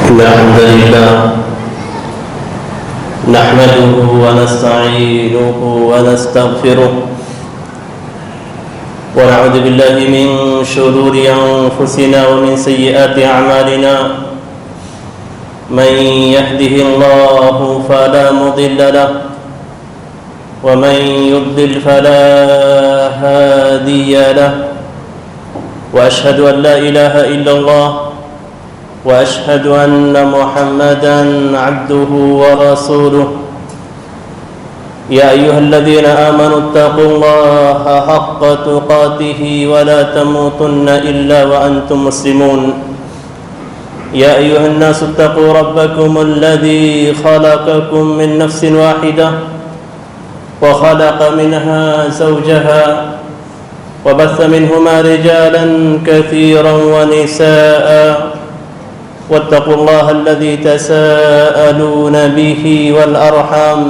إن الحمد لله نحمده ونستعينه ونستغفره ونعوذ بالله من شرور أنفسنا ومن سيئات أعمالنا من يهده الله فلا مضل له ومن يضلل فلا هادي له وأشهد أن لا إله إلا الله وأشهد أن محمدًا عبده ورسوله يا أيها الذين آمنوا اتقوا الله حق تقاته ولا تموتن إلا وأنتم مسلمون يا أيها الناس اتقوا ربكم الذي خلقكم من نفس واحدة وخلق منها زوجها وبث منهما رجالا كثيرا ونساء واتقوا الله الذي تساءلون به والأرحام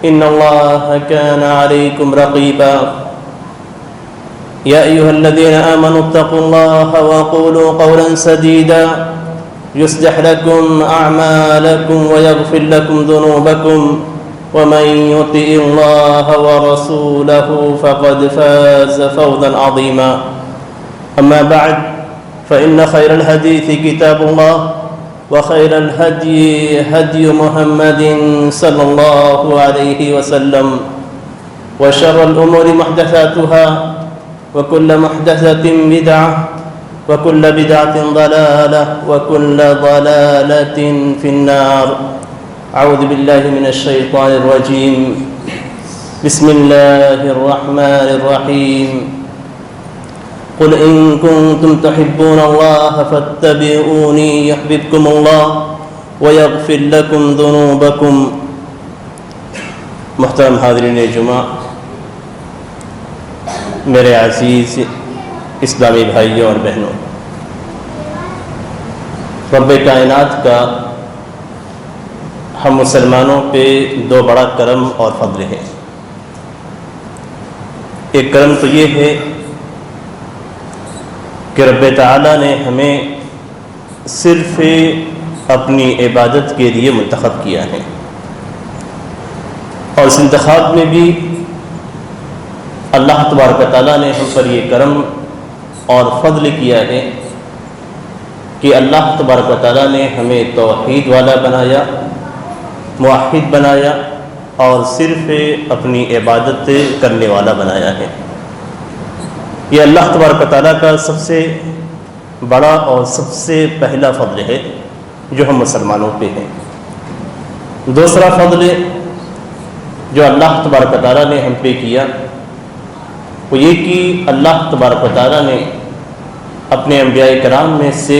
إن الله كان عليكم رقيبا يا أيها الذين آمنوا اتقوا الله وقولوا قولا سديدا يصلح لكم أعمالكم ويغفر لكم ذنوبكم ومن يطع الله ورسوله فقد فاز فوزا عظيما أما بعد فإن خير الحديث كتاب الله وخير الهدي هدي محمد صلى الله عليه وسلم وشر الأمور محدثاتها وكل محدثة بدعة وكل بدعة ضلالة وكل ضلالة في النار أعوذ بالله من الشيطان الرجيم بسم الله الرحمن الرحيم قل إن كنتم تحبون الله فاتبعوني يحببكم الله ويغفر لكم ذنوبكم محترم حاضرین جمعہ، میرے عزیز اسلامی بھائیوں اور بہنوں، رب کائنات کا ہم مسلمانوں پہ دو بڑا کرم اور فضل ہے۔ ایک کرم تو یہ ہے کہ رب تعالیٰ نے ہمیں صرف اپنی عبادت کے لیے منتخب کیا ہے، اور اس انتخاب میں بھی اللہ تبارک و تعالیٰ نے ہم پر یہ کرم اور فضل کیا ہے کہ اللہ تبارک و تعالیٰ نے ہمیں توحید والا بنایا، موحد بنایا، اور صرف اپنی عبادت کرنے والا بنایا ہے۔ یہ اللہ تبارک و تعالیٰ کا سب سے بڑا اور سب سے پہلا فضل ہے جو ہم مسلمانوں پہ ہیں۔ دوسرا فضل جو اللہ تبارک و تعالیٰ نے ہم پہ کیا وہ یہ کہ اللہ تبارک و تعالیٰ نے اپنے انبیاء کرام میں سے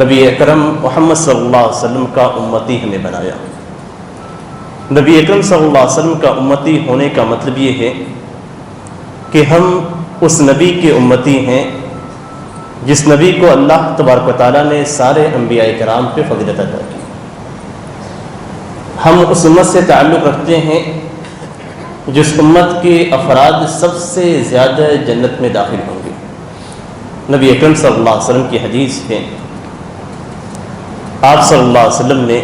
نبی اکرم محمد صلی اللہ علیہ وسلم کا امتی ہمیں بنایا۔ نبی اکرم صلی اللہ علیہ وسلم کا امتی ہونے کا مطلب یہ ہے کہ ہم اس نبی کے امتی ہیں جس نبی کو اللہ تبارک و تعالیٰ نے سارے انبیاء کرام پہ فضیلت عطا کی۔ ہم اس امت سے تعلق رکھتے ہیں جس امت کے افراد سب سے زیادہ جنت میں داخل ہوں گے۔ نبی اکرم صلی اللہ علیہ وسلم کی حدیث ہے، آپ صلی اللہ علیہ وسلم نے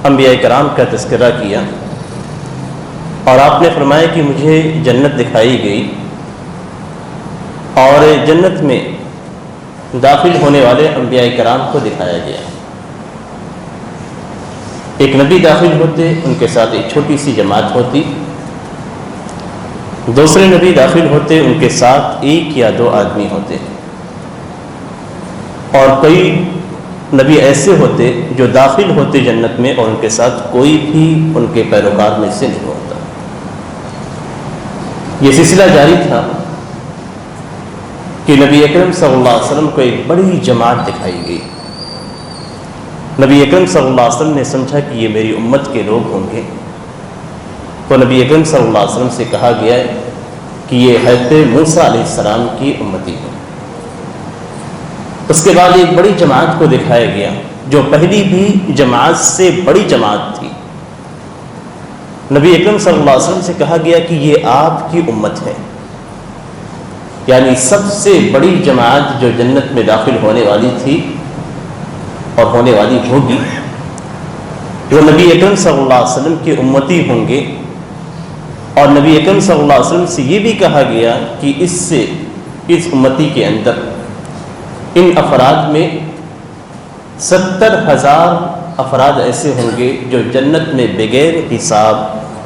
انبیاء کرام کا تذکرہ کیا اور آپ نے فرمایا کہ مجھے جنت دکھائی گئی اور جنت میں داخل ہونے والے انبیاء کرام کو دکھایا گیا۔ ایک نبی داخل ہوتے، ان کے ساتھ ایک چھوٹی سی جماعت ہوتی، دوسرے نبی داخل ہوتے، ان کے ساتھ ایک یا دو آدمی ہوتے، اور کئی نبی ایسے ہوتے جو داخل ہوتے جنت میں اور ان کے ساتھ کوئی بھی ان کے پیروکار میں سے نہیں ہوتا۔ یہ سلسلہ جاری تھا کہ نبی اکرم صلی اللہ علیہ وسلم کو ایک بڑی جماعت دکھائی گئی۔ نبی اکرم صلی اللہ علیہ وسلم نے سمجھا کہ یہ میری امت کے لوگ ہوں گے، تو نبی اکرم صلی اللہ علیہ وسلم سے کہا گیا ہے کہ یہ حضرت موسیٰ علیہ السلام کی امتی ہے۔ اس کے بعد ایک بڑی جماعت کو دکھایا گیا جو پہلی بھی جماعت سے بڑی جماعت تھی۔ نبی اکرم صلی اللہ علیہ وسلم سے کہا گیا کہ یہ آپ کی امت ہے، یعنی سب سے بڑی جماعت جو جنت میں داخل ہونے والی تھی اور ہونے والی ہوگی وہ نبی اکرم صلی اللہ علیہ وسلم کے امتی ہوں گے. اور نبی اکرم صلی اللہ علیہ وسلم سے یہ بھی کہا گیا کہ اس امتی کے اندر ان افراد میں 70,000 افراد ایسے ہوں گے جو جنت میں بغیر حساب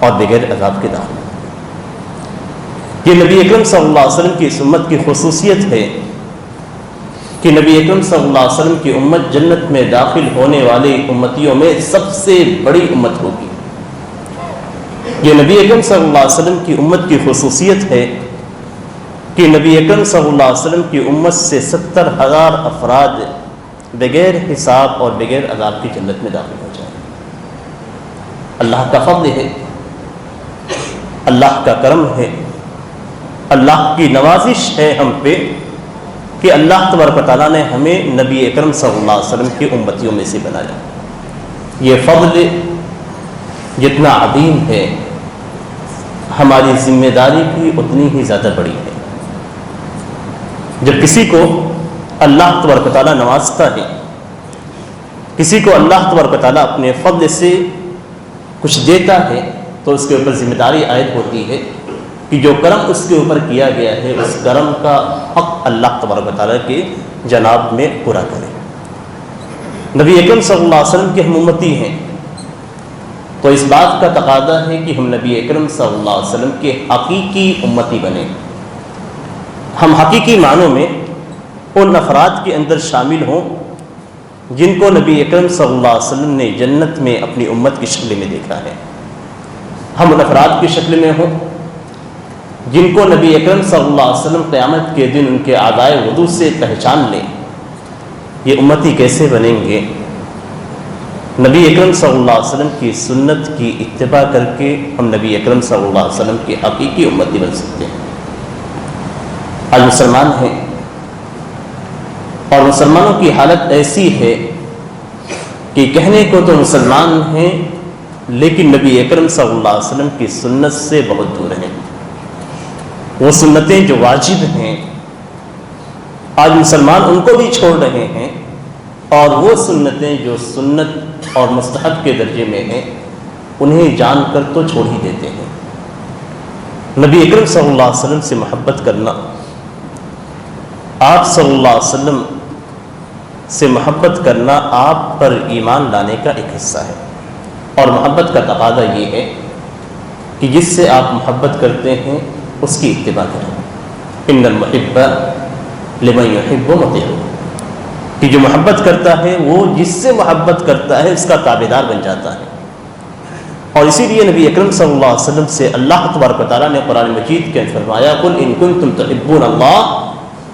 اور بغیر عذاب کے داخل. یہ نبی اکرم صلی اللہ علیہ وسلم کی اس امت کی خصوصیت ہے کہ نبی اکرم صلی اللہ علیہ وسلم کی امت جنت میں داخل ہونے والے امتیوں میں سب سے بڑی امت ہوگی. یہ نبی اکرم صلی اللہ علیہ وسلم کی امت کی خصوصیت ہے کہ نبی اکرم صلی اللہ علیہ وسلم کی امت سے 70,000 افراد بغیر حساب اور بغیر عذاب کی جنت میں داخل ہو جائیں. اللہ کا فضل ہے، اللہ کا کرم ہے، اللہ کی نوازش ہے ہم پہ کہ اللہ تبارک و تعالیٰ نے ہمیں نبی اکرم صلی اللہ علیہ وسلم کی امتیوں میں سے بنایا. یہ فضل جتنا عظیم ہے ہماری ذمہ داری بھی اتنی ہی زیادہ بڑی ہے. جب کسی کو اللہ تبارک و تعالیٰ نوازتا ہے، کسی کو اللہ تبارک و تعالیٰ اپنے فضل سے کچھ دیتا ہے تو اس کے اوپر ذمہ داری عائد ہوتی ہے کہ جو کرم اس کے اوپر کیا گیا ہے اس کرم کا حق اللہ تبارک و تعالیٰ کے جناب میں پورا کرے. نبی اکرم صلی اللہ علیہ وسلم کے ہم امتی ہیں تو اس بات کا تقاضا ہے کہ ہم نبی اکرم صلی اللہ علیہ وسلم کے حقیقی امتی بنیں. ہم حقیقی معنوں میں ان افراد کے اندر شامل ہوں جن کو نبی اکرم صلی اللہ علیہ وسلم نے جنت میں اپنی امت کی شکل میں دیکھا ہے. ہم ان افراد کی شکل میں ہوں جن کو نبی اکرم صلی اللہ علیہ وسلم قیامت کے دن ان کے اعضائے وضو سے پہچان لیں. یہ امتی کیسے بنیں گے؟ نبی اکرم صلی اللہ علیہ وسلم کی سنت کی اتباع کر کے ہم نبی اکرم صلی اللہ علیہ وسلم کی حقیقی امتی بن سکتے ہیں. آج مسلمان ہیں اور مسلمانوں کی حالت ایسی ہے کہ کہنے کو تو مسلمان ہیں لیکن نبی اکرم صلی اللہ علیہ وسلم کی سنت سے بہت دور ہیں. وہ سنتیں جو واجب ہیں آج مسلمان ان کو بھی چھوڑ رہے ہیں اور وہ سنتیں جو سنت اور مستحب کے درجے میں ہیں انہیں جان کر تو چھوڑ ہی دیتے ہیں. نبی اکرم صلی اللہ علیہ وسلم سے محبت کرنا، آپ صلی اللہ علیہ وسلم سے محبت کرنا آپ پر ایمان لانے کا ایک حصہ ہے. اور محبت کا تقاضا یہ ہے کہ جس سے آپ محبت کرتے ہیں اس کی اتباع کریں. ان المحب لمن یحب مطیع، کہ جو محبت کرتا ہے وہ جس سے محبت کرتا ہے اس کا تابعدار بن جاتا ہے. اور اسی لیے نبی اکرم صلی اللہ علیہ وسلم سے اللہ تبارک و تعالیٰ نے قرآن مجید کے اندر فرمایا قل ان کنتم تحبون اللہ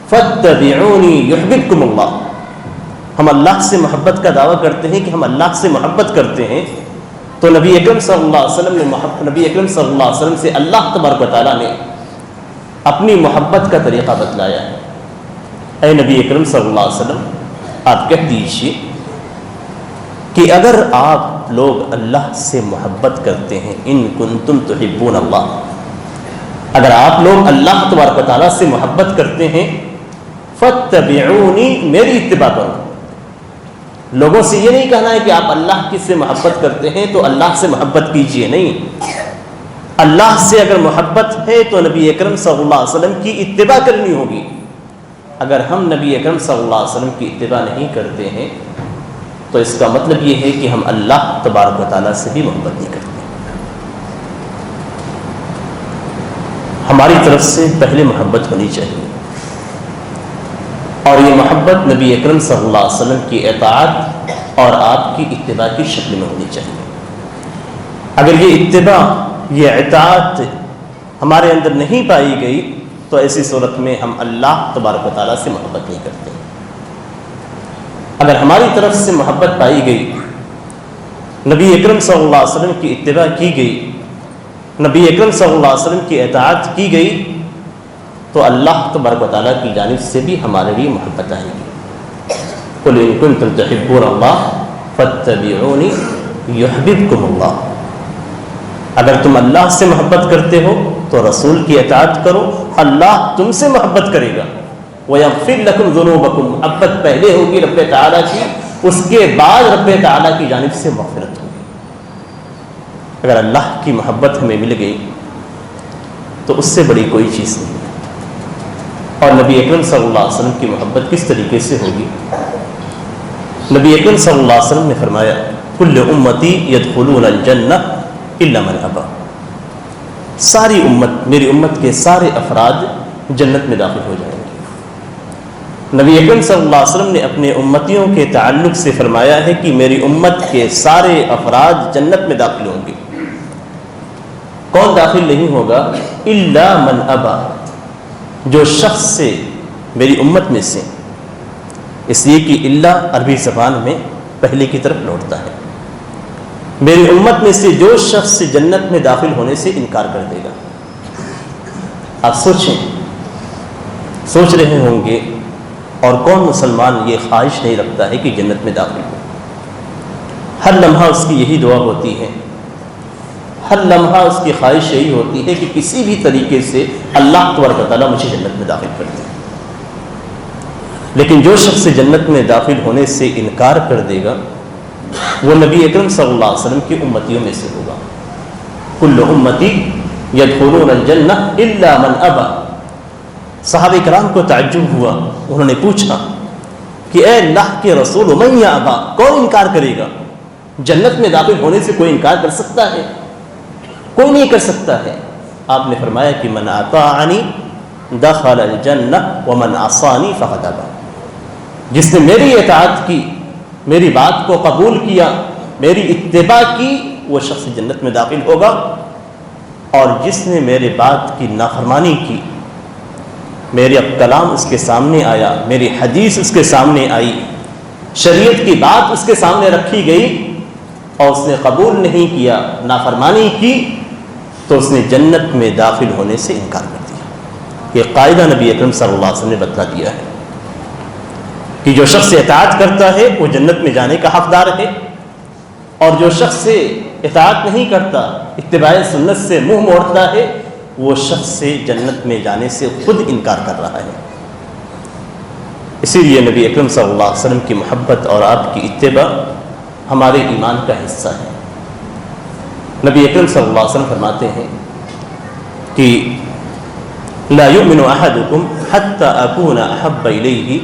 فاتبعونی یحببکم اللہ. ہم اللہ سے محبت کا دعویٰ کرتے ہیں کہ ہم اللہ سے محبت کرتے ہیں تو نبی اکرم صلی اللہ علیہ وسلم نے نبی اکرم صلی اللہ علیہ وسلم سے اللہ تبارک و تعالیٰ نے اپنی محبت کا طریقہ بتلایا ہے. اے نبی اکرم صلی اللہ علیہ وسلم آپ کہہ دیجیے کہ اگر آپ لوگ اللہ سے محبت کرتے ہیں، ان کنتم تحبون اللہ، اگر آپ لوگ اللہ تبارک و تعالیٰ سے محبت کرتے ہیں فاتبعونی، میری اتباع کرو. لوگوں سے یہ نہیں کہنا ہے کہ آپ اللہ کی سے محبت کرتے ہیں تو اللہ سے محبت کیجئے، نہیں. اللہ سے اگر محبت ہے تو نبی اکرم صلی اللہ علیہ وسلم کی اتباع کرنی ہوگی. اگر ہم نبی اکرم صلی اللہ علیہ وسلم کی اتباع نہیں کرتے ہیں تو اس کا مطلب یہ ہے کہ ہم اللہ تبارک و تعالیٰ سے بھی محبت نہیں کرتے. ہماری طرف سے پہلے محبت ہونی چاہیے اور یہ محبت نبی اکرم صلی اللہ علیہ وسلم کی اطاعت اور آپ کی اتباع کی شکل میں ہونی چاہیے. اگر یہ اتباع، یہ اطاعت ہمارے اندر نہیں پائی گئی تو ایسی صورت میں ہم اللہ تبارک و تعالیٰ سے محبت نہیں کرتے. اگر ہماری طرف سے محبت پائی گئی، نبی اکرم صلی اللہ علیہ وسلم کی اتباع کی گئی، نبی اکرم صلی اللہ علیہ وسلم کی اطاعت کی گئی تو اللہ تبارک و تعالیٰ کی جانب سے بھی ہمارے لیے محبت آئے گی. قل ان کنتم تحبون اللہ فاتبعونی یحببکم اللہ. اگر تم اللہ سے محبت کرتے ہو تو رسول کی اطاعت کرو، اللہ تم سے محبت کرے گا. وَيَغْفِرْ لَكُمْ ذُنُوبَكُمْ، محبت پہلے ہوگی رب تعالیٰ کی، اس کے بعد رب تعالیٰ کی جانب سے مغفرت ہوگی۔ اگر اللہ کی محبت ہمیں مل گئی تو اس سے بڑی کوئی چیز نہیں ہے۔ اور نبی اکرم صلی اللہ علیہ وسلم کی محبت کس طریقے سے ہوگی؟ نبی اکرم صلی اللہ علیہ وسلم نے فرمایا کل امتی یدخلون الجنہ الا من ابا، ساری امت، میری امت کے سارے افراد جنت میں داخل ہو جائیں گے۔ نبی اکرم صلی اللہ علیہ وسلم نے اپنے امتیوں کے تعلق سے فرمایا ہے کہ میری امت کے سارے افراد جنت میں داخل ہوں گے۔ کون داخل نہیں ہوگا؟ الا من ابا، جو شخص سے میری امت میں سے، اس لیے کہ الا عربی زبان میں پہلے کی طرف لوٹتا ہے، میری امت میں سے جو شخص جنت میں داخل ہونے سے انکار کر دے گا۔ آپ سوچ رہے ہوں گے، اور کون مسلمان یہ خواہش نہیں رکھتا ہے کہ جنت میں داخل ہو؟ ہر لمحہ اس کی یہی دعا ہوتی ہے، ہر لمحہ اس کی خواہش یہی ہوتی ہے کہ کسی بھی طریقے سے اللہ تبارک و تعالیٰ مجھے جنت میں داخل کر دے۔ لیکن جو شخص جنت میں داخل ہونے سے انکار کر دے گا وہ نبی اکرم صلی اللہ علیہ وسلم کی امتیوں میں سے ہوگا۔ کل امتی یدخلون الجنہ الا من ابا۔ صحابہ کرام کو تعجب ہوا، انہوں نے پوچھا کہ اے اللہ کے رسول من یابا، کون انکار کرے گا؟ جنت میں داخل ہونے سے کوئی انکار کر سکتا ہے؟ کوئی نہیں کر سکتا ہے۔ آپ نے فرمایا کہ من اطاعنی دخل الجنہ ومن عصانی فقد ابا، جس نے میری اطاعت کی، میری بات کو قبول کیا، میری اتباع کی، وہ شخص جنت میں داخل ہوگا، اور جس نے میرے بات کی نافرمانی کی، میرے کلام اس کے سامنے آیا، میری حدیث اس کے سامنے آئی، شریعت کی بات اس کے سامنے رکھی گئی اور اس نے قبول نہیں کیا، نافرمانی کی، تو اس نے جنت میں داخل ہونے سے انکار کر دیا۔ یہ قاعدہ نبی اکرم صلی اللہ علیہ وسلم نے بتلا دیا ہے کہ جو شخص اطاعت کرتا ہے وہ جنت میں جانے کا حقدار ہے، اور جو شخص اطاعت نہیں کرتا، اتباع سنت سے منہ موڑتا ہے، وہ شخص سے جنت میں جانے سے خود انکار کر رہا ہے۔ اسی لیے نبی اکرم صلی اللہ علیہ وسلم کی محبت اور آپ کی اتباع ہمارے ایمان کا حصہ ہے۔ نبی اکرم صلی اللہ علیہ وسلم فرماتے ہیں کہ لا یؤمن احدکم حتی اکون احب الیہ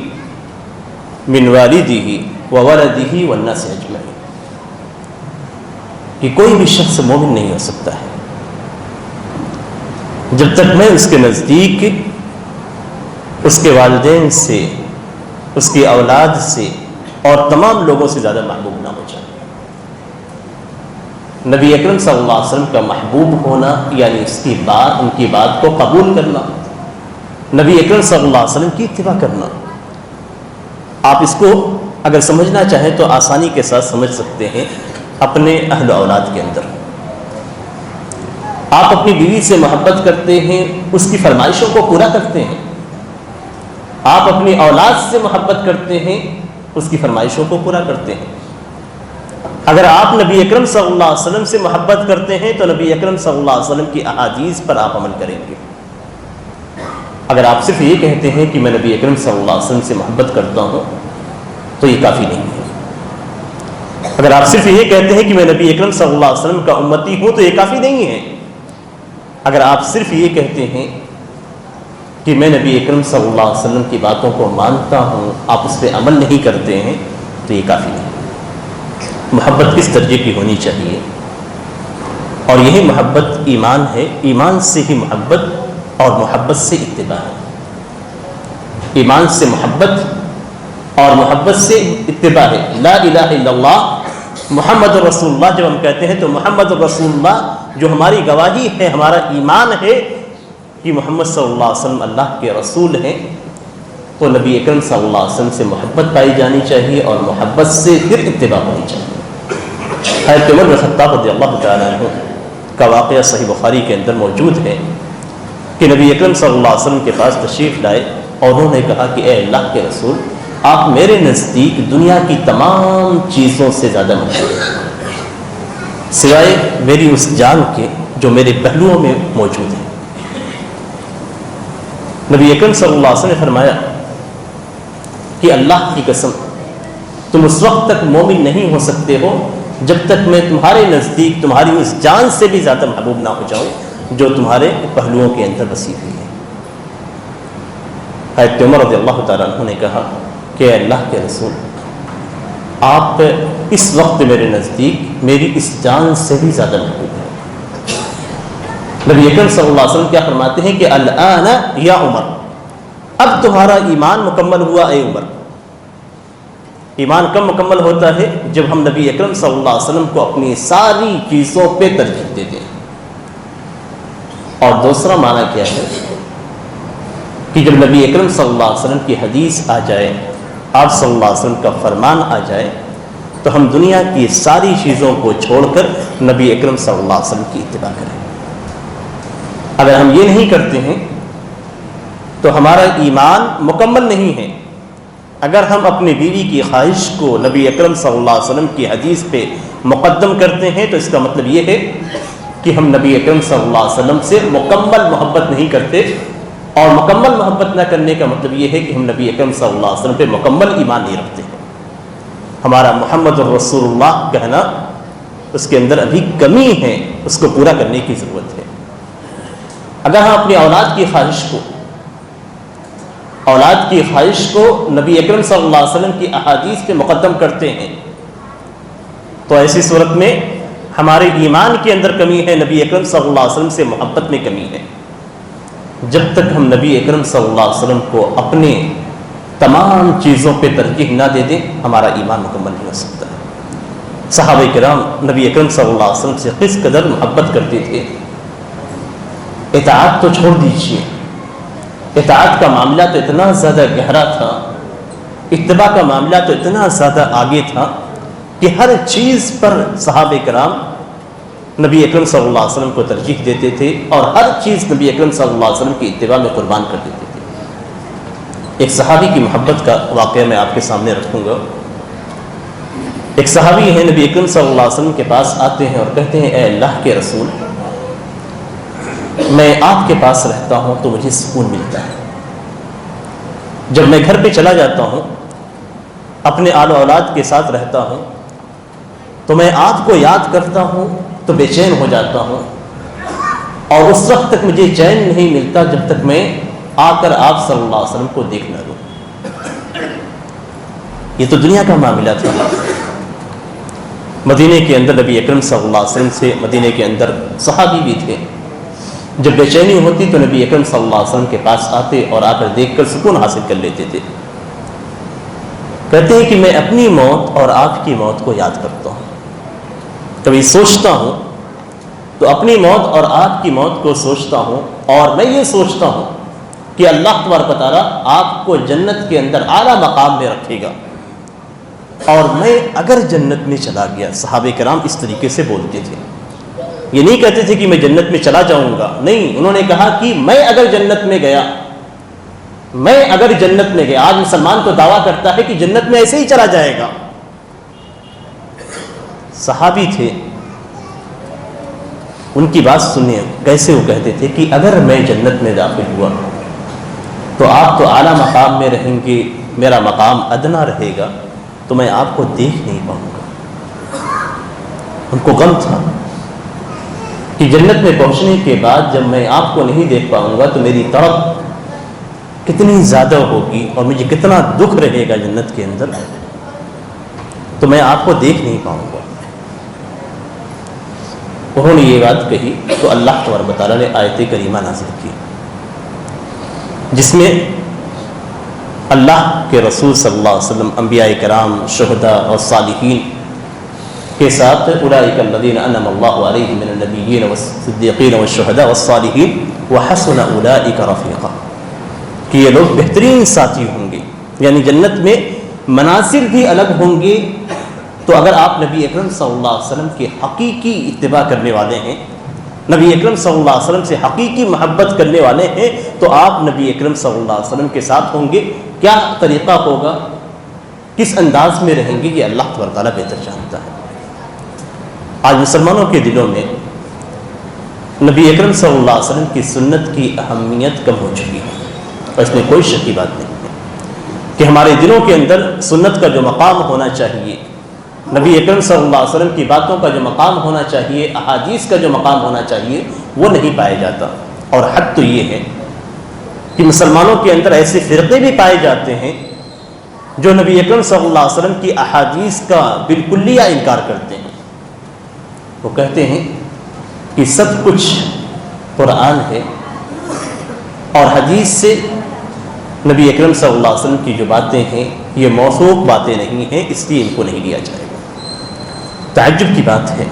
من والدہ وولدہ والناس اجمعین، کہ کوئی بھی شخص مومن نہیں ہو سکتا ہے جب تک میں اس کے نزدیک اس کے والدین سے، اس کی اولاد سے اور تمام لوگوں سے زیادہ محبوب نہ ہو جائے۔ نبی اکرم صلی اللہ علیہ وسلم کا محبوب ہونا یعنی اس کی بات، ان کی بات کو قبول کرنا، نبی اکرم صلی اللہ علیہ وسلم کی اتباع کرنا۔ آپ اس کو اگر سمجھنا چاہیں تو آسانی کے ساتھ سمجھ سکتے ہیں اپنے اہل و اولاد کے اندر۔ آپ اپنی بیوی سے محبت کرتے ہیں، اس کی فرمائشوں کو پورا کرتے ہیں۔ آپ اپنی اولاد سے محبت کرتے ہیں، اس کی فرمائشوں کو پورا کرتے ہیں۔ اگر آپ نبی اکرم صلی اللہ علیہ وسلم سے محبت کرتے ہیں تو نبی اکرم صلی اللہ علیہ وسلم کی احادیث پر آپ عمل کریں گے۔ اگر آپ صرف یہ کہتے ہیں کہ میں نبی اکرم صلی اللہ علیہ وسلم سے محبت کرتا ہوں تو یہ کافی نہیں ہے۔ اگر آپ صرف یہ کہتے ہیں کہ میں نبی اکرم صلی اللہ علیہ وسلم کا امتی ہوں تو یہ کافی نہیں ہے۔ اگر آپ صرف یہ کہتے ہیں کہ میں نبی اکرم صلی اللہ علیہ وسلم کی باتوں کو مانتا ہوں، آپ اس پہ عمل نہیں کرتے ہیں تو یہ کافی نہیں۔ محبت کس درجے کی ہونی چاہیے؟ اور یہی محبت ایمان ہے، ایمان سے ہی محبت اور محبت سے اتباع ہے۔ ایمان سے محبت اور محبت سے اتباع ہے۔ لا الہ الا اللہ محمد رسول اللہ جب ہم کہتے ہیں تو محمد رسول اللہ جو ہماری گواہی ہے، ہمارا ایمان ہے کہ محمد صلی اللہ علیہ وسلم اللہ کے رسول ہیں، تو نبی اکرم صلی اللہ علیہ وسلم سے محبت پائی جانی چاہیے اور محبت سے پھر اتباع ہونی چاہیے۔ حضرت عمر بن خطاب رضی اللہ تعالیٰ عنہ کا واقعہ صحیح بخاری کے اندر موجود ہے کہ نبی اکرم صلی اللہ علیہ وسلم کے پاس تشریف لائے اور انہوں نے کہا کہ اے اللہ کے رسول، آپ میرے نزدیک دنیا کی تمام چیزوں سے زیادہ مشہور ہیں سوائے میری اس جان کے جو میرے پہلوؤں میں موجود ہے۔ نبی اکرم صلی اللہ علیہ وسلم نے فرمایا کہ اللہ کی قسم، تم اس وقت تک مومن نہیں ہو سکتے ہو جب تک میں تمہارے نزدیک تمہاری اس جان سے بھی زیادہ محبوب نہ ہو جاؤں جو تمہارے پہلوؤں کے اندر بسی ہوئی ہے۔ حضرت عمر رضی اللہ تعالیٰ عنہ نے کہا کہ اللہ کے رسول، آپ اس وقت میرے نزدیک میری اس جان سے بھی زیادہ محبوب ہے۔ نبی اکرم صلی اللہ علیہ وسلم کیا فرماتے ہیں کہ الآن یا عمر، اب تمہارا ایمان مکمل ہوا اے عمر۔ ایمان کب مکمل ہوتا ہے؟ جب ہم نبی اکرم صلی اللہ علیہ وسلم کو اپنی ساری چیزوں پہ ترجیح دیتے ہیں۔ اور دوسرا معنی کیا ہے کہ جب نبی اکرم صلی اللہ علیہ وسلم کی حدیث آ جائے، آپ صلی اللہ علیہ وسلم کا فرمان آ جائے، تو ہم دنیا کی ساری چیزوں کو چھوڑ کر نبی اکرم صلی اللہ علیہ وسلم کی اتباع کریں۔ اگر ہم یہ نہیں کرتے ہیں تو ہمارا ایمان مکمل نہیں ہے۔ اگر ہم اپنی بیوی کی خواہش کو نبی اکرم صلی اللہ علیہ وسلم کی حدیث پہ مقدم کرتے ہیں تو اس کا مطلب یہ ہے کہ ہم نبی اکرم صلی اللہ علیہ وسلم سے مکمل محبت نہیں کرتے، اور مکمل محبت نہ کرنے کا مطلب یہ ہے کہ ہم نبی اکرم صلی اللہ علیہ وسلم پہ مکمل ایمان نہیں رکھتے ہیں۔ ہمارا محمد رسول اللہ کہنا اس کے اندر ابھی کمی ہے، اس کو پورا کرنے کی ضرورت ہے۔ اگر ہم اپنی اولاد کی خواہش کو نبی اکرم صلی اللہ علیہ وسلم کی احادیث پہ مقدم کرتے ہیں تو ایسی صورت میں ہمارے ایمان کے اندر کمی ہے، نبی اکرم صلی اللہ علیہ وسلم سے محبت میں کمی ہے۔ جب تک ہم نبی اکرم صلی اللہ علیہ وسلم کو اپنے تمام چیزوں پہ ترجیح نہ دے دیں، ہمارا ایمان مکمل نہیں ہو سکتا ہے۔ صحابہ کرام نبی اکرم صلی اللہ علیہ وسلم سے کس قدر محبت کرتے تھے، اطاعت تو چھوڑ دیجیے، اطاعت کا معاملہ تو اتنا زیادہ گہرا تھا، اتباع کا معاملہ تو اتنا زیادہ آگے تھا کہ ہر چیز پر صحابہ کرام نبی اکرم صلی اللہ علیہ وسلم کو ترجیح دیتے تھے، اور ہر چیز نبی اکرم صلی اللہ علیہ وسلم کی اتباع میں قربان کر دیتے تھے۔ ایک صحابی کی محبت کا واقعہ میں آپ کے سامنے رکھوں گا۔ ایک صحابی ہے، نبی اکرم صلی اللہ علیہ وسلم کے پاس آتے ہیں اور کہتے ہیں اے اللہ کے رسول، میں آپ کے پاس رہتا ہوں تو مجھے سکون ملتا ہے، جب میں گھر پہ چلا جاتا ہوں اپنے آل و اولاد کے ساتھ رہتا ہوں تو میں آپ کو یاد کرتا ہوں تو بے چین ہو جاتا ہوں، اور اس وقت تک مجھے چین نہیں ملتا جب تک میں آ کر آپ صلی اللہ علیہ وسلم کو دیکھ نہ لوں۔ یہ تو دنیا کا معاملہ تھا۔ مدینے کے اندر نبی اکرم صلی اللہ علیہ وسلم سے مدینے کے اندر صحابی بھی تھے، جب بے چینی ہوتی تو نبی اکرم صلی اللہ علیہ وسلم کے پاس آتے اور آ کر دیکھ کر سکون حاصل کر لیتے تھے۔ کہتے ہیں کہ میں اپنی موت اور آپ کی موت کو یاد کرتا ہوں، کبھی سوچتا ہوں تو اپنی موت اور آپ کی موت کو سوچتا ہوں، اور میں یہ سوچتا ہوں کہ اللہ تبارک و تعالیٰ آپ کو جنت کے اندر اعلیٰ مقام میں رکھے گا، اور میں اگر جنت میں چلا گیا، صحابہ کرام اس طریقے سے بولتے تھے، یہ نہیں کہتے تھے کہ میں جنت میں چلا جاؤں گا، نہیں، انہوں نے کہا کہ میں اگر جنت میں گیا، آج مسلمان تو دعویٰ کرتا ہے کہ جنت میں ایسے ہی چلا جائے گا۔ صحابی تھے، ان کی بات سنیے کیسے وہ کہتے تھے کہ اگر میں جنت میں داخل ہوا تو آپ تو اعلیٰ مقام میں رہیں گے، میرا مقام ادنا رہے گا، تو میں آپ کو دیکھ نہیں پاؤں گا۔ ان کو غم تھا کہ جنت میں پہنچنے کے بعد جب میں آپ کو نہیں دیکھ پاؤں گا تو میری طرف کتنی زیادہ ہوگی اور مجھے کتنا دکھ رہے گا جنت کے اندر، تو میں آپ کو دیکھ نہیں پاؤں گا۔ انہوں نے یہ بات کہی تو اللہ تبارک و تعالیٰ نے آیت کریمہ نازل کی، جس میں اللہ کے رسول صلی اللہ علیہ وسلم، انبیاء کرام، شہداء اور صالحین کے ساتھ اولئک الذین انعم اللہ علیہم من النبیین والصدیقین والشہداء والصالحین وحسن اولئک رفیقا، کہ یہ لوگ بہترین ساتھی ہوں گے، یعنی جنت میں مناصب بھی الگ ہوں گے۔ تو اگر آپ نبی اکرم صلی اللہ علیہ وسلم کے حقیقی اتباع کرنے والے ہیں، نبی اکرم صلی اللہ علیہ وسلم سے حقیقی محبت کرنے والے ہیں، تو آپ نبی اکرم صلی اللہ علیہ وسلم کے ساتھ ہوں گے۔ کیا طریقہ ہوگا، کس انداز میں رہیں گے، یہ اللہ تبارک و تعالیٰ بہتر جانتا ہے۔ آج مسلمانوں کے دلوں میں نبی اکرم صلی اللہ علیہ وسلم کی سنت کی اہمیت کم ہو چکی ہے، اور اس میں کوئی شک کی بات نہیں ہے۔ کہ ہمارے دلوں کے اندر سنت کا جو مقام ہونا چاہیے، نبی اکرم صلی اللہ علیہ وسلم کی باتوں کا جو مقام ہونا چاہیے، احادیث کا جو مقام ہونا چاہیے، وہ نہیں پایا جاتا۔ اور حد تو یہ ہے کہ مسلمانوں کے اندر ایسے فرقے بھی پائے جاتے ہیں جو نبی اکرم صلی اللہ علیہ وسلم کی احادیث کا بالکلیہ انکار کرتے ہیں۔ وہ کہتے ہیں کہ سب کچھ قرآن ہے اور حدیث سے نبی اکرم صلی اللہ علیہ وسلم کی جو باتیں ہیں یہ موثوق باتیں نہیں ہیں، اس لیے ان کو نہیں لیا جائے گا۔ تعجب کی بات ہے،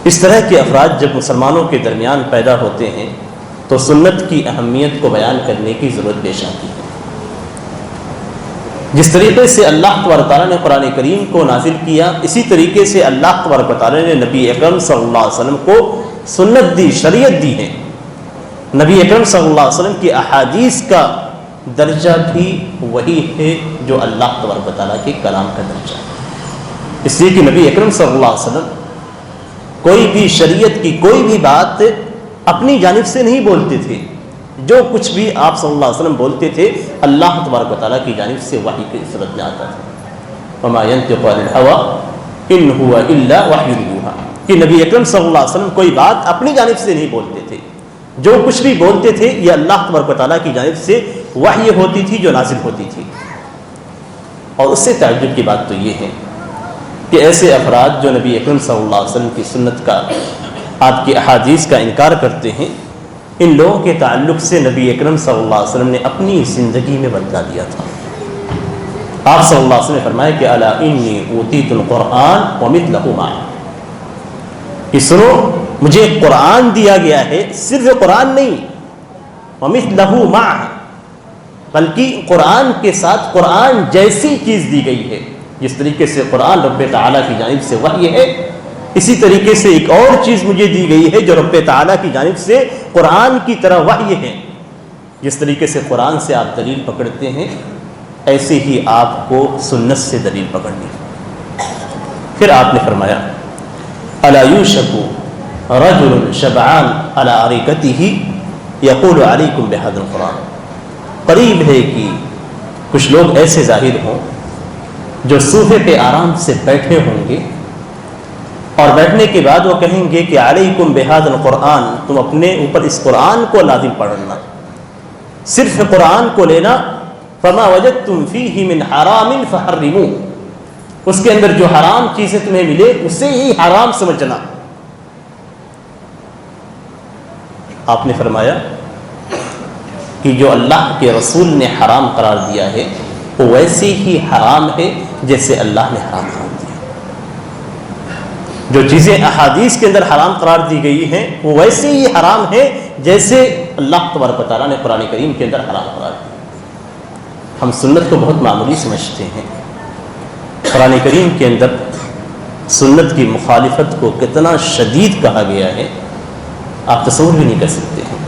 اس طرح کے افراد جب مسلمانوں کے درمیان پیدا ہوتے ہیں تو سنت کی اہمیت کو بیان کرنے کی ضرورت پیش آتی ہے۔ جس طریقے سے اللہ تبارک تعالیٰ نے قرآن کریم کو نازل کیا، اسی طریقے سے اللہ تبارک تعالیٰ نے نبی اکرم صلی اللہ علیہ وسلم کو سنت دی، شریعت دی ہے۔ نبی اکرم صلی اللہ علیہ وسلم کی احادیث کا درجہ بھی وہی ہے جو اللہ تبارک تعالیٰ کے کلام کا درجہ ہے۔ اس لیے کہ نبی اکرم صلی اللہ علیہ وسلم کوئی بھی شریعت کی کوئی بھی بات اپنی جانب سے نہیں بولتے تھے، جو کچھ بھی آپ صلی اللہ علیہ وسلم بولتے تھے اللہ تبارک و تعالیٰ کی جانب سے وحی کی صورت میں آتا تھا۔ وما ينطق عن الهوى ان هو الا وحی یوحى، کہ نبی اکرم صلی اللہ علیہ وسلم کوئی بات اپنی جانب سے نہیں بولتے تھے، جو کچھ بھی بولتے تھے یہ اللہ تبارک و تعالیٰ کی جانب سے وحی ہوتی تھی جو نازل ہوتی تھی۔ اور اس سے تعجب کی بات تو یہ ہے کہ ایسے افراد جو نبی اکرم صلی اللہ علیہ وسلم کی سنت کا، آپ کی احادیث کا انکار کرتے ہیں، ان لوگوں کے تعلق سے نبی اکرم صلی اللہ علیہ وسلم نے اپنی زندگی میں بدلا دیا تھا۔ آپ صلی اللہ علیہ وسلم نے فرمایا کہ الا انی اوتیت القرآن ومثلہ معہ، کہ سنو مجھے قرآن دیا گیا ہے، صرف قرآن نہیں، ومثلہ معہ، بلکہ قرآن کے ساتھ قرآن جیسی چیز دی گئی ہے۔ جس طریقے سے قرآن رب تعالیٰ کی جانب سے وحی ہے، اسی طریقے سے ایک اور چیز مجھے دی گئی ہے جو رب تعالیٰ کی جانب سے قرآن کی طرح وحی ہے۔ جس طریقے سے قرآن سے آپ دلیل پکڑتے ہیں، ایسے ہی آپ کو سنت سے دلیل پکڑنی ہے۔ پھر آپ نے فرمایا الا یوشک رجل شبعان علی اريکتہ یقول علیکم بہذا القرآن، قریب ہے کہ کچھ لوگ ایسے ظاہر ہوں جو صوفے پہ آرام سے بیٹھے ہوں گے اور بیٹھنے کے بعد وہ کہیں گے کہ علیکم بہذا القرآن، تم اپنے اوپر اس قرآن کو لازم پڑھنا، صرف قرآن کو لینا، فما وجدتم فیہ من حرام فحرموہ، اس کے اندر جو حرام چیزیں تمہیں ملے اسے ہی حرام سمجھنا۔ آپ نے فرمایا کہ جو اللہ کے رسول نے حرام قرار دیا ہے وہ ویسے ہی حرام ہے جیسے اللہ نے حرام قرار دیا۔ جو چیزیں احادیث کے اندر حرام قرار دی گئی ہیں وہ ویسے ہی حرام ہے جیسے اللہ تبارک و تعالیٰ نے قرآن کریم کے اندر حرام قرار دیا۔ ہم سنت کو بہت معمولی سمجھتے ہیں، قرآن کریم کے اندر سنت کی مخالفت کو کتنا شدید کہا گیا ہے آپ تصور بھی نہیں کر سکتے ہیں۔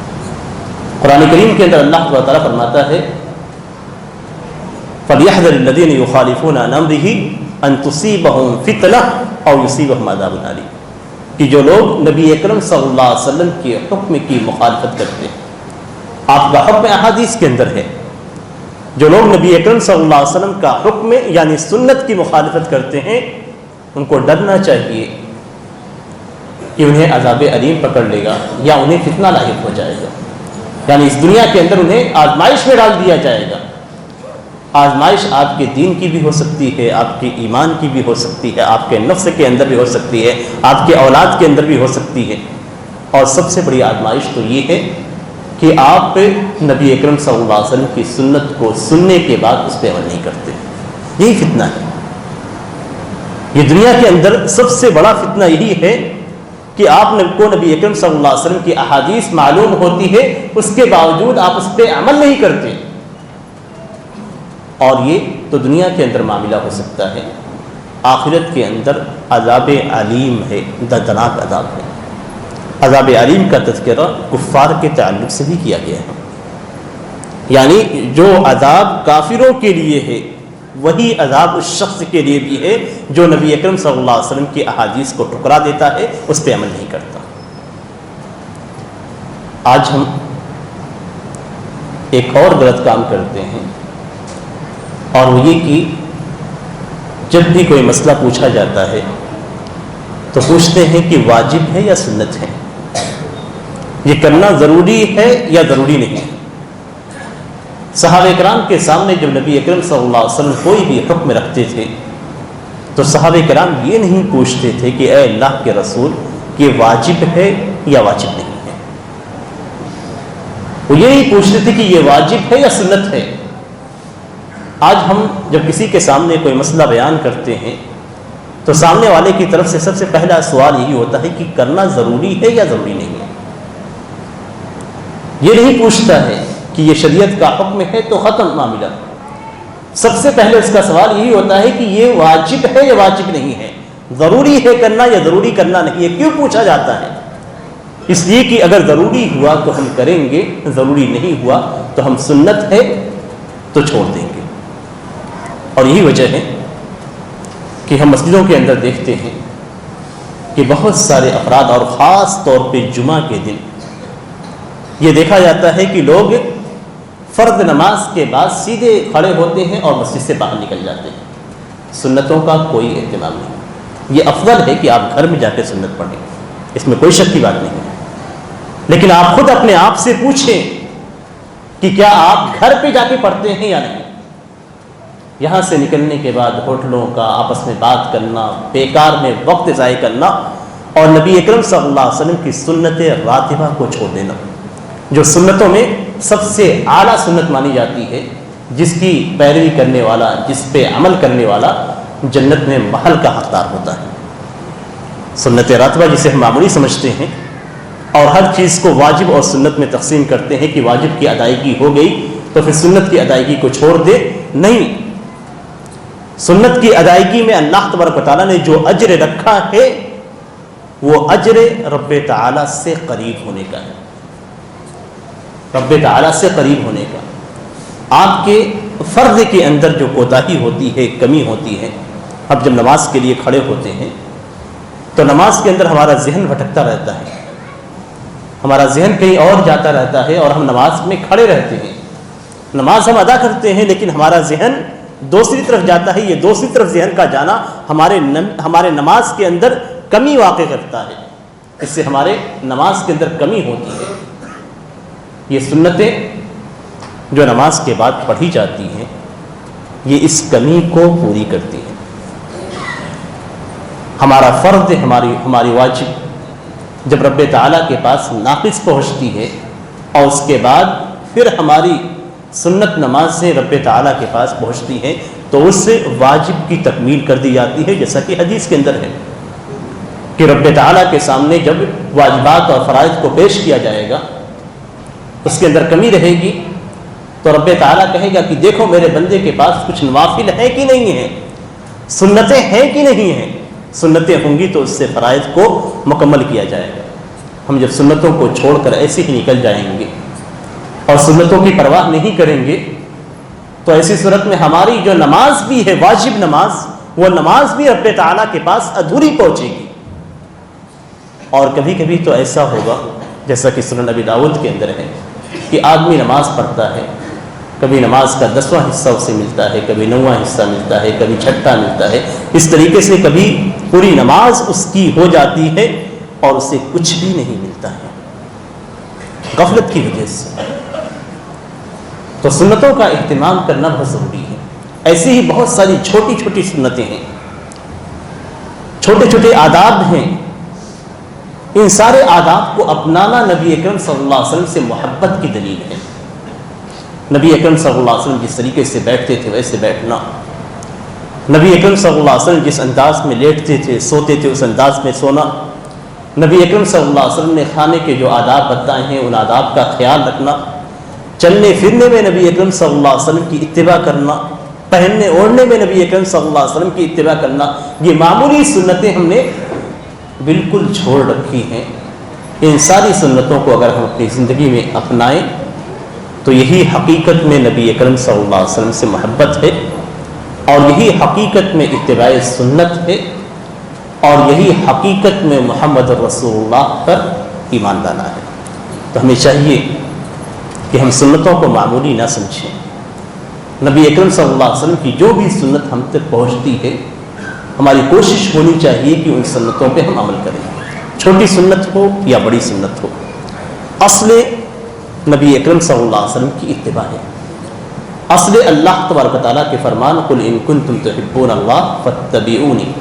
قرآن کریم کے اندر اللہ تبارک و تعالیٰ فرماتا ہے فَلْيَحْذَرِ الَّذِينَ يُخَالِفُونَ عَنْ أَمْرِهِ أَن تُصِيبَهُمْ فِتْنَةٌ أَوْ يُصِيبَهُمْ عَذَابٌ أَلِيمٌ، کہ جو لوگ نبی اکرم صلی اللہ علیہ وسلم کے حکم کی مخالفت کرتے ہیں، آپ کا حکم احادیث کے اندر ہے، جو لوگ نبی اکرم صلی اللہ علیہ وسلم کا حکم یعنی سنت کی مخالفت کرتے ہیں ان کو ڈرنا چاہیے کہ انہیں عذاب علیم پکڑ لے گا یا انہیں فتنہ لاحق ہو جائے گا، یعنی اس دنیا کے اندر انہیں آزمائش میں ڈال دیا جائے گا۔ آزمائش آپ کے دین کی بھی ہو سکتی ہے، آپ کے ایمان کی بھی ہو سکتی ہے، آپ کے نفس کے اندر بھی ہو سکتی ہے، آپ کے اولاد کے اندر بھی ہو سکتی ہے، اور سب سے بڑی آزمائش تو یہ ہے کہ آپ نبی اکرم صلی اللہ علیہ وسلم کی سنت کو سننے کے بعد اس پہ عمل نہیں کرتے۔ یہی فتنہ ہے، یہ دنیا کے اندر سب سے بڑا فتنہ یہی ہے کہ آپ کو نبی اکرم صلی اللہ علیہ وسلم کی احادیث معلوم ہوتی ہے، اس کے باوجود آپ اس پہ عمل نہیں کرتے، اور یہ تو دنیا کے اندر معاملہ ہو سکتا ہے، آخرت کے اندر عذاب علیم ہے، دردناک عذاب ہے۔ عذاب علیم کا تذکرہ کفار کے تعلق سے بھی کیا گیا ہے، یعنی جو عذاب کافروں کے لیے ہے وہی عذاب اس شخص کے لیے بھی ہے جو نبی اکرم صلی اللہ علیہ وسلم کی احادیث کو ٹھکرا دیتا ہے، اس پہ عمل نہیں کرتا۔ آج ہم ایک اور غلط کام کرتے ہیں اور وہ یہ کہ جب بھی کوئی مسئلہ پوچھا جاتا ہے تو پوچھتے ہیں کہ واجب ہے یا سنت ہے، یہ کرنا ضروری ہے یا ضروری نہیں ہے۔ صحابہ کرام کے سامنے جب نبی اکرم صلی اللہ علیہ وسلم کوئی بھی حکم رکھتے تھے تو صحابہ کرام یہ نہیں پوچھتے تھے کہ اے اللہ کے رسول یہ واجب ہے یا واجب نہیں ہے، وہ یہ نہیں پوچھتے تھے کہ یہ واجب ہے یا سنت ہے۔ آج ہم جب کسی کے سامنے کوئی مسئلہ بیان کرتے ہیں تو سامنے والے کی طرف سے سب سے پہلا سوال یہی ہوتا ہے کہ کرنا ضروری ہے یا ضروری نہیں ہے۔ یہ نہیں پوچھتا ہے کہ یہ شریعت کا حکم ہے تو ختم معاملہ، سب سے پہلے اس کا سوال یہی ہوتا ہے کہ یہ واجب ہے یا واجب نہیں ہے، ضروری ہے کرنا یا ضروری کرنا نہیں ہے۔ کیوں پوچھا جاتا ہے؟ اس لیے کہ اگر ضروری ہوا تو ہم کریں گے، ضروری نہیں ہوا تو ہم سنت ہے تو چھوڑ دیں گے۔ اور یہی وجہ ہے کہ ہم مسجدوں کے اندر دیکھتے ہیں کہ بہت سارے افراد اور خاص طور پہ جمعہ کے دن یہ دیکھا جاتا ہے کہ لوگ فرض نماز کے بعد سیدھے کھڑے ہوتے ہیں اور مسجد سے باہر نکل جاتے ہیں، سنتوں کا کوئی اہتمام نہیں۔ یہ افضل ہے کہ آپ گھر میں جا کے سنت پڑھیں، اس میں کوئی شک کی بات نہیں ہے، لیکن آپ خود اپنے آپ سے پوچھیں کہ کیا آپ گھر پہ جا کے پڑھتے ہیں یا نہیں۔ یہاں سے نکلنے کے بعد ہوٹلوں کا آپس میں بات کرنا، بیکار میں وقت ضائع کرنا اور نبی اکرم صلی اللہ علیہ وسلم کی سنت راتبہ کو چھوڑ دینا، جو سنتوں میں سب سے اعلیٰ سنت مانی جاتی ہے، جس کی پیروی کرنے والا، جس پہ عمل کرنے والا جنت میں محل کا حقدار ہوتا ہے۔ سنت راتبہ جسے ہم معمولی سمجھتے ہیں اور ہر چیز کو واجب اور سنت میں تقسیم کرتے ہیں کہ واجب کی ادائیگی ہو گئی تو پھر سنت کی ادائیگی کو چھوڑ دے، نہیں، سنت کی ادائیگی میں اللہ تبارک و تعالیٰ نے جو اجر رکھا ہے وہ اجر رب تعالیٰ سے قریب ہونے کا ہے، رب تعالیٰ سے قریب ہونے کا۔ آپ کے فرض کے اندر جو کوتاہی ہوتی ہے، کمی ہوتی ہے، اب جب نماز کے لیے کھڑے ہوتے ہیں تو نماز کے اندر ہمارا ذہن بھٹکتا رہتا ہے، ہمارا ذہن کہیں اور جاتا رہتا ہے اور ہم نماز میں کھڑے رہتے ہیں، نماز ہم ادا کرتے ہیں لیکن ہمارا ذہن دوسری طرف جاتا ہے۔ یہ دوسری طرف ذہن کا جانا ہمارے نماز کے اندر کمی واقع کرتا ہے، اس سے ہمارے نماز کے اندر کمی ہوتی ہے۔ یہ سنتیں جو نماز کے بعد پڑھی جاتی ہیں یہ اس کمی کو پوری کرتی ہیں۔ ہمارا فرض، ہماری واجب جب رب تعالیٰ کے پاس ناقص پہنچتی ہے اور اس کے بعد پھر ہماری سنت نمازیں رب تعالیٰ کے پاس پہنچتی ہیں تو اس سے واجب کی تکمیل کر دی جاتی ہے، جیسا کہ حدیث کے اندر ہے کہ رب تعالیٰ کے سامنے جب واجبات اور فرائض کو پیش کیا جائے گا اس کے اندر کمی رہے گی تو رب تعالیٰ کہے گا کہ دیکھو میرے بندے کے پاس کچھ نوافل ہیں کہ نہیں ہیں، سنتیں ہیں کہ نہیں ہیں، سنتیں ہوں گی تو اس سے فرائض کو مکمل کیا جائے گا۔ ہم جب سنتوں کو چھوڑ کر ایسے ہی نکل جائیں گے اور سنتوں کی پرواہ نہیں کریں گے تو ایسی صورت میں ہماری جو نماز بھی ہے، واجب نماز، وہ نماز بھی رب تعالیٰ کے پاس ادھوری پہنچے گی۔ اور کبھی کبھی تو ایسا ہوگا جیسا کہ سنن نبی داؤد کے اندر ہے کہ آدمی نماز پڑھتا ہے، کبھی نماز کا 10واں حصہ اسے ملتا ہے، کبھی 9واں حصہ ملتا ہے، کبھی 6واں ملتا ہے، اس طریقے سے کبھی پوری نماز اس کی ہو جاتی ہے اور اسے کچھ بھی نہیں ملتا ہے غفلت کی وجہ سے۔ تو سنتوں کا اہتمام کرنا بہت ضروری ہے۔ ایسی ہی بہت ساری چھوٹی چھوٹی سنتیں ہیں، چھوٹے چھوٹے آداب ہیں، ان سارے آداب کو اپنانا نبی اکرم صلی اللہ علیہ وسلم سے محبت کی دلیل ہے۔ نبی اکرم صلی اللہ علیہ وسلم جس طریقے سے بیٹھتے تھے ویسے بیٹھنا، نبی اکرم صلی اللہ علیہ وسلم جس انداز میں لیٹتے تھے سوتے تھے اس انداز میں سونا، نبی اکرم صلی اللہ علیہ وسلم نے کھانے کے جو آداب بتائے ہیں ان آداب کا خیال رکھنا، چلنے پھرنے میں نبی اکرم صلی اللہ علیہ وسلم کی اتباع کرنا، پہننے اوڑھنے میں نبی اکرم صلی اللہ علیہ وسلم کی اتباع کرنا، یہ معمولی سنتیں ہم نے بالکل چھوڑ رکھی ہیں۔ ان ساری سنتوں کو اگر ہم اپنی زندگی میں اپنائیں تو یہی حقیقت میں نبی اکرم صلی اللہ علیہ وسلم سے محبت ہے اور یہی حقیقت میں اتباع سنت ہے اور یہی حقیقت میں محمد رسول اللہ پر ایمان لانا ہے۔ تو ہمیں چاہیے کہ ہم سنتوں کو معمولی نہ سمجھیں، نبی اکرم صلی اللہ علیہ وسلم کی جو بھی سنت ہم تک پہنچتی ہے ہماری کوشش ہونی چاہیے کہ ان سنتوں پہ ہم عمل کریں، چھوٹی سنت ہو یا بڑی سنت ہو۔ اصل نبی اکرم صلی اللہ علیہ وسلم کی اتباع ہے، اصل اللہ تبارک و تعالیٰ کے فرمان قل ان کنتم تحبون اللہ فاتبعونی،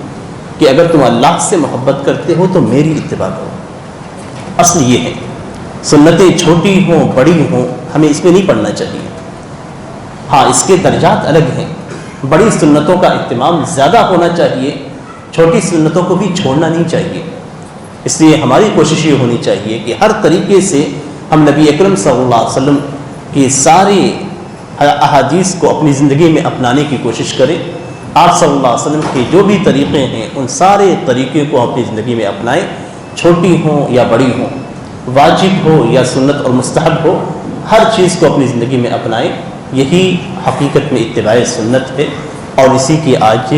کہ اگر تم اللہ سے محبت کرتے ہو تو میری اتباع کرو۔ اصل یہ ہے، سنتیں چھوٹی ہوں بڑی ہوں ہمیں اس میں نہیں پڑھنا چاہیے۔ ہاں اس کے درجات الگ ہیں، بڑی سنتوں کا اہتمام زیادہ ہونا چاہیے، چھوٹی سنتوں کو بھی چھوڑنا نہیں چاہیے۔ اس لیے ہماری کوشش یہ ہونی چاہیے کہ ہر طریقے سے ہم نبی اکرم صلی اللہ علیہ وسلم کی سارے احادیث کو اپنی زندگی میں اپنانے کی کوشش کریں۔ آپ صلی اللہ علیہ وسلم کے جو بھی طریقے ہیں ان سارے طریقے کو اپنی زندگی میں اپنائیں، چھوٹی ہوں یا بڑی ہوں، واجب ہو یا سنت اور مستحب ہو، ہر چیز کو اپنی زندگی میں اپنائیں۔ یہی حقیقت میں اتباع سنت ہے اور اسی کی آج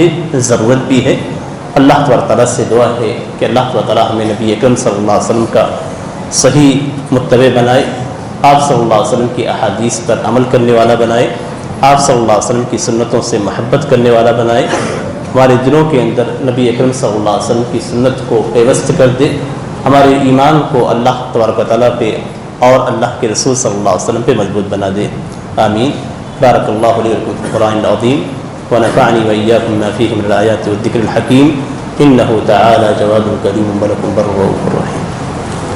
ضرورت بھی ہے۔ اللہ تبارک تعالیٰ سے دعا ہے کہ اللہ تبارک تعالیٰ ہمیں نبی اکرم صلی اللہ علیہ وسلم کا صحیح متبع بنائے، آپ صلی اللہ علیہ وسلم کی احادیث پر عمل کرنے والا بنائے، آپ صلی اللہ علیہ وسلم کی سنتوں سے محبت کرنے والا بنائے، ہمارے دلوں کے اندر نبی اکرم صلی اللہ علیہ وسلم کی سنت کو پیوست کر دے، ہمارے ایمان کو اللہ تبارک و تعالیٰ پہ اور اللہ کے رسول صلی اللہ علیہ وسلم پہ مضبوط بنا دے، آمین۔ بارک اللہ علی ولکم فی القرآن العظیم ونفعنی وإیاکم ما فیہ من الآیات والذکر الحکیم، انہ تعالی جواد کریم ولکم بر رؤوف رحیم۔